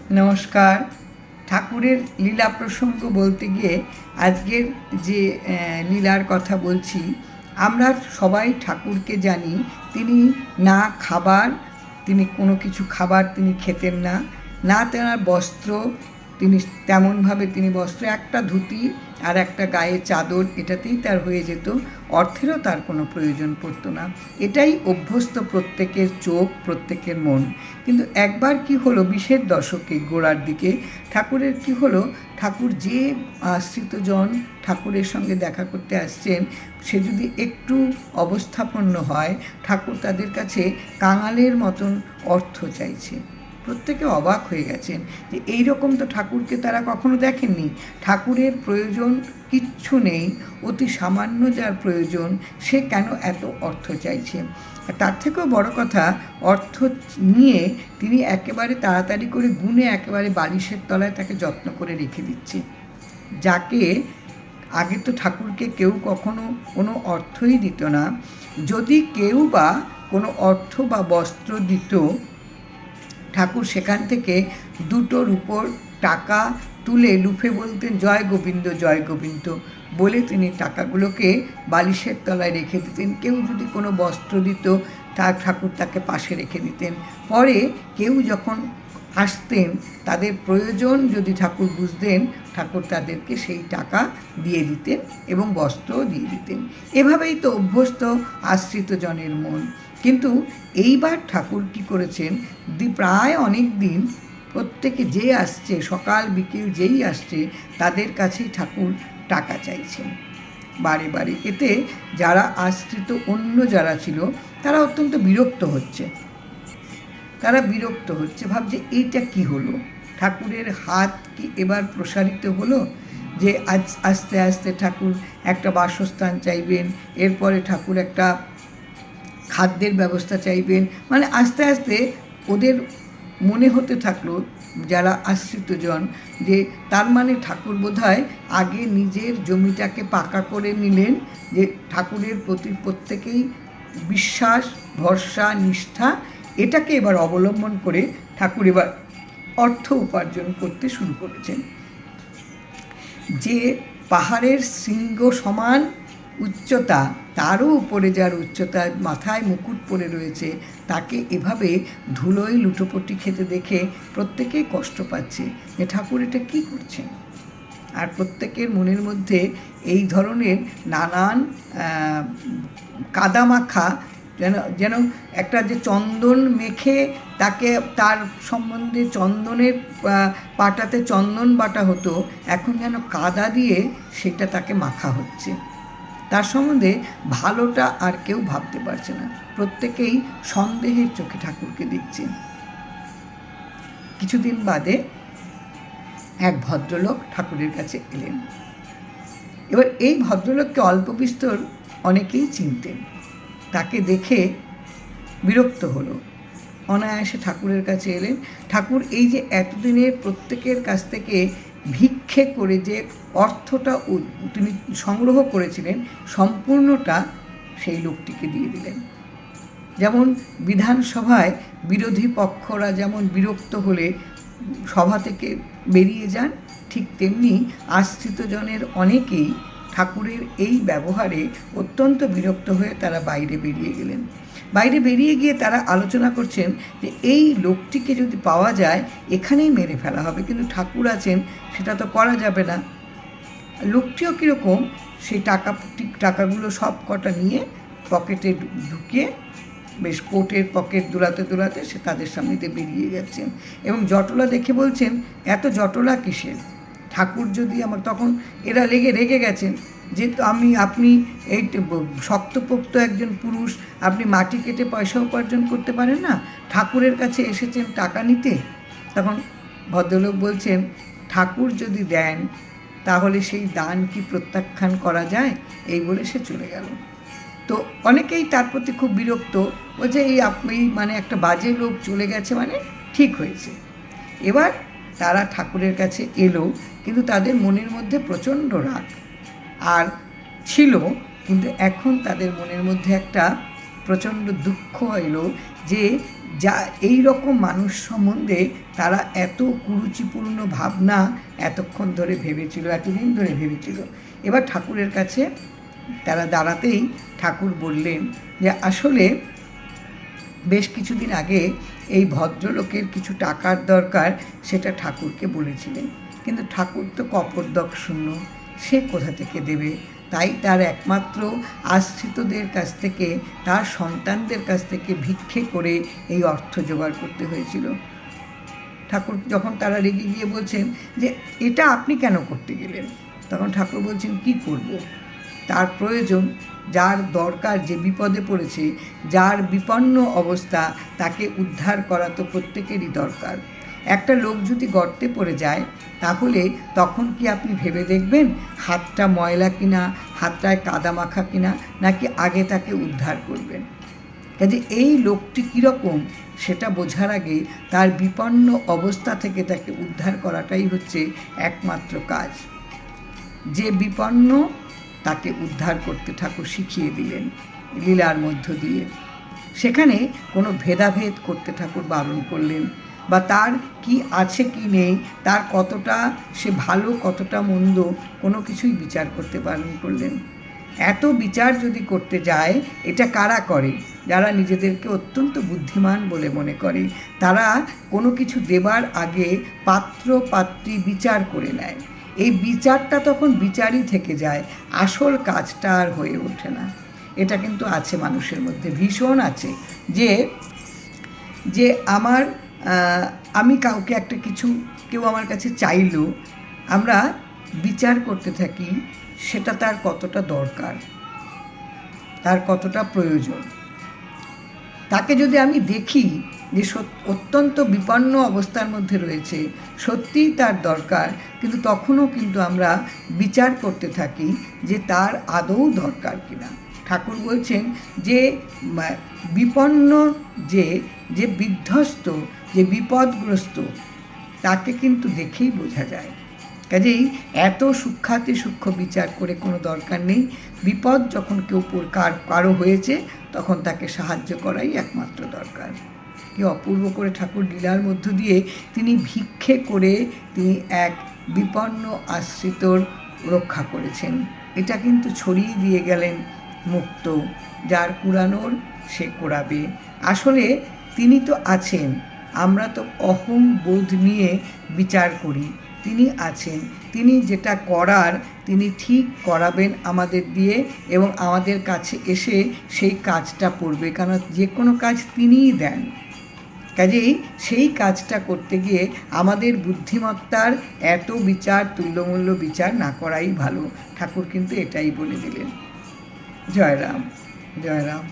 নমস্কার। ঠাকুরের লীলা প্রসঙ্গ বলতে গিয়ে আজকের যে লীলার কথা বলছি, আমরা সবাই ঠাকুরকে জানি তিনি না খাবার, তিনি কোনো কিছু খাবার তিনি খেতেন না, না তেনার বস্ত্র, তিনি তেমনভাবে তিনি বস্ত্র একটা ধুতি আর একটা গায়ে চাদর এটাতেই তার হয়ে যেত, অর্থেরও তার কোনো প্রয়োজন পড়তো না। এটাই অভ্যস্ত প্রত্যেকের চোখ, প্রত্যেকের মন। কিন্তু একবার কি হলো, 20-এর দশকে গোড়ার দিকে ঠাকুরের কি হলো, ঠাকুর যে আশ্রিতজন ঠাকুরের সঙ্গে দেখা করতে আসছেন সে যদি একটু অবস্থাপন্ন হয়, ঠাকুর তাদের কাছে কাঙালের মতন অর্থ চাইছে। প্রত্যেকে অবাক হয়ে গেছেন যে এই রকম তো ঠাকুরকে তারা কখনো দেখেননি। ঠাকুরের প্রয়োজন কিচ্ছু নেই, অতি সামান্য যার প্রয়োজন সে কেন এত অর্থ চাইছে। তার থেকেও বড় কথা, অর্থ নিয়ে তিনি একেবারে তাড়াতাড়ি করে গুনে একেবারে বালিশের তলায় তাকে যত্ন করে রেখে দিচ্ছে। যাকে আগে তো ঠাকুরকে কেউ কখনো কোনো অর্থই দিত না, যদি কেউ বা কোনো অর্থ বা বস্ত্র দিত, ঠাকুর সেখান থেকে দুটোর উপর টাকা তুলে লুফে বলতেন জয় গোবিন্দ জয় গোবিন্দ বলে তিনি টাকাগুলোকে বালিশের তলায় রেখে দিতেন। কেউ যদি কোনো বস্ত্র দিত তার ঠাকুর তাকে পাশে রেখে দিতেন। পরে কেউ যখন আসতেন তাদের প্রয়োজন যদি ঠাকুর বুঝতেন, ঠাকুর তাদেরকে সেই টাকা দিয়ে দিতেন এবং বস্ত্রও দিয়ে দিতেন। এভাবেই তো অভ্যস্ত আশ্রিত জনের মন। কিন্তু এইবার ঠাকুর কি করেছেন, প্রায় অনেক দিন প্রত্যেকে যে আসছে, সকাল বিকেল যেই আসছে তাদের কাছেই ঠাকুর টাকা চাইছেন বারে বারে। এতে যারা আশ্রিত অন্য যারা ছিল তারা অত্যন্ত বিরক্ত হচ্ছে, ভাবছে এইটা কি হলো, ঠাকুরের হাত কি এবার প্রসারিত হলো যে আজ আস্তে আস্তে ঠাকুর একটা বাসস্থান চাইবেন, এরপরে ঠাকুর একটা খাদ্যের ব্যবস্থা চাইবেন। মানে আস্তে আস্তে ওদের মনে হতে থাকলো যারা আশ্রিতজন যে তার মানে ঠাকুর বোধহয় আগে নিজের জমিটাকে পাকা করে নিলেন, যে ঠাকুরের প্রতি প্রত্যেকেই বিশ্বাস, ভরসা, নিষ্ঠা এটাকে এবার অবলম্বন করে ঠাকুর এবার অর্থ উপার্জন করতে শুরু করেছেন। যে পাহাড়ের শৃঙ্গ সমান উচ্চতা, তারও উপরে যার উচ্চতা, মাথায় মুকুট পরে রয়েছে, তাকে এভাবে ধুলোয় লুটোপটি খেতে দেখে প্রত্যেকেই কষ্ট পাচ্ছে যে ঠাকুর এটা কী করছেন। আর প্রত্যেকের মনের মধ্যে এই ধরনের নানান কাদামাখা, যেন একটা যে চন্দন মেখে তাকে তার সম্বন্ধে চন্দনের পাটাতে চন্দন বাটা হতো, এখন যেন কাদা দিয়ে সেটা তাকে মাখা হচ্ছে। তার সম্বন্ধে ভালোটা আর কেউ ভাবতে পারছে না, প্রত্যেকেই সন্দেহের চোখে ঠাকুরকে দেখছেন। কিছুদিন বাদে এক ভদ্রলোক ঠাকুরের কাছে এলেন। এবার এই ভদ্রলোককে অল্প বিস্তর অনেকেই চিনতেন। তাকে দেখে বিরক্ত হলো, অনায়াসে ঠাকুরের কাছে এলেন। ঠাকুর এই যে এতদিনের প্রত্যেকের কাছ থেকে ভিক্ষে করে যে অর্থটা তিনি সংগ্রহ করেছিলেন সম্পূর্ণটা সেই লোকটিকে দিয়ে দিলেন। যেমন বিধানসভায় বিরোধী পক্ষরা যেমন বিরক্ত হলে সভা থেকে বেরিয়ে যান, ঠিক তেমনি আশ্রিতজনের অনেকেই ঠাকুরের এই ব্যবহারে অত্যন্ত বিরক্ত হয়ে তারা বাইরে বেরিয়ে গেলেন। বাইরে বেরিয়ে গিয়ে তারা আলোচনা করছেন যে এই লোকটিকে যদি পাওয়া যায় এখানেই মেরে ফেলা হবে, কিন্তু ঠাকুর আছেন সেটা তো করা যাবে না। লোকটিও কীরকম, সেই টাকাগুলো সব কটা নিয়ে পকেটে ঢুকিয়ে বেশ কোটের পকেট দুলাতে দুলাতে সে তাদের সামনে দিয়ে বেরিয়ে যাচ্ছেন এবং জটলা দেখে বলছেন এত জটলা কিসের, ঠাকুর যদি আমার, তখন এরা রেগে গেছেন যে আপনি এই শক্তপোক্ত একজন পুরুষ, আপনি মাটি কেটে পয়সা উপার্জন করতে পারেন না, ঠাকুরের কাছে এসেছেন টাকা নিতে। তখন ভদ্রলোক বলছেন ঠাকুর যদি দেন তাহলে সেই দান কি প্রত্যাখ্যান করা যায়, এই বলে সে চলে গেল। তো অনেকেই তার প্রতি খুব বিরক্ত, বলছে আপনি মানে একটা বাজে লোক চলে গেছে, মানে ঠিক হয়েছে। এবার তারা ঠাকুরের কাছে এলো, কিন্তু তাদের মনের মধ্যে প্রচণ্ড রাগ আর ছিল, কিন্তু এখন তাদের মনের মধ্যে একটা প্রচণ্ড দুঃখ এলো যে যা এই রকম মানুষ সম্বন্ধে তারা এত কুরুচিপূর্ণ ভাবনা এতক্ষণ ধরে ভেবেছিল, এতদিন ধরে ভেবেছিল। এবার ঠাকুরের কাছে তারা দাঁড়াতেই ঠাকুর বললেন যে আসলে বেশ কিছুদিন আগে এই ভদ্রলোকের কিছু টাকার দরকার, সেটা ঠাকুরকে বলেছিলেন, কিন্তু ঠাকুর তো কপর্দক শূন্য, সে কোথা থেকে দেবে? তাই তার একমাত্র আশ্রিতদের কাছ থেকে, তার সন্তানদের কাছ থেকে ভিক্ষে করে এই অর্থ জোগাড় করতে হয়েছিল। ঠাকুর যখন তারা রেগে গিয়ে বলছেন যে এটা আপনি কেন করতে গেলেন, তখন ঠাকুর বলছেন কি করব, তার প্রয়োজন, যার দরকার, যে বিপদে পড়েছে, যার বিপন্ন অবস্থা, তাকে উদ্ধার করা তো প্রত্যেকেরই দরকার। একটা লোক যদি গর্তে পড়ে যায়, তাহলে তখন কি আপনি ভেবে দেখবেন হাতটা ময়লা কিনা, হাতটায় কাদা মাখা কিনা, নাকি আগে তাকে উদ্ধার করবেন? কাজে এই লোকটি কীরকম সেটা বোঝার আগে তার বিপন্ন অবস্থা থেকে তাকে উদ্ধার করাটাই হচ্ছে একমাত্র কাজ। যে বিপন্ন, তাকে উদ্ধার করতে ঠাকুর শিখিয়ে দিলেন লীলার মধ্য দিয়ে। সেখানে কোনো ভেদাভেদ করতে ঠাকুর বারণ করলেন, বা তার কি আছে কি নেই, তার কতটা সে ভালো কতটা মন্দ, কোনো কিছুই বিচার করতে বারণ করলেন। এত বিচার যদি করতে যায়, এটা কারা করে? যারা নিজেদেরকে অত্যন্ত বুদ্ধিমান বলে মনে করে। তারা কোনো কিছু দেবার আগে পাত্র পাত্রী বিচার করে নেয়। এই বিচারটা তখন বিচারই থেকে যায়, আসল কাজটা আর হয়ে ওঠে না। এটা কিন্তু আছে মানুষের মধ্যে, ভীষণ আছে। যে আমি কাউকে একটা কিছু, কেউ আমার কাছে চাইলো, আমরা বিচার করতে থাকি সেটা তার কতটা দরকার, তার কতটা প্রয়োজন। তাকে যদি আমি দেখি যে অত্যন্ত বিপন্ন অবস্থার মধ্যে রয়েছে, সত্যিই তার দরকার, কিন্তু তখনও কিন্তু আমরা বিচার করতে থাকি যে তার আদৌ দরকার কিনা। ঠাকুর বলছেন যে বিপন্ন, যে বিধ্বস্ত, যে বিপদগ্রস্ত, তাকে কিন্তু দেখেই বোঝা যায়। কাজেই এত সূক্ষ্মাতি সূক্ষ্ম বিচার করে কোনো দরকার নেই। বিপদ যখন কেউ কারো হয়েছে, তখন তাকে সাহায্য করাই একমাত্র দরকার। কি অপূর্ব করে ঠাকুর লীলার মধ্য দিয়ে তিনি ভিক্ষে করে তিনি এক বিপন্ন আশ্রিতর রক্ষা করেছেন। এটা কিন্তু ছড়িয়ে দিয়ে গেলেন মুক্ত, যার কুড়ানোর সে কুড়াবে। আসলে তিনি তো আছেন, আমরা তো অহং বোধ নিয়ে বিচার করি। তিনি আছেন, তিনি যেটা করার তিনি ঠিক করাবেন আমাদের দিয়ে, এবং আমাদের কাছে এসে সেই কাজটা করবে, কারণ যে কোনো কাজ তিনিই দেন। কাজেই সেই কাজটা করতে গিয়ে আমাদের বুদ্ধিমত্তার এত বিচার, তুল্যমূল্য বিচার না করাই ভালো। ঠাকুর কিন্তু এটাই বলে দিলেন। জয় রাম, জয় রাম।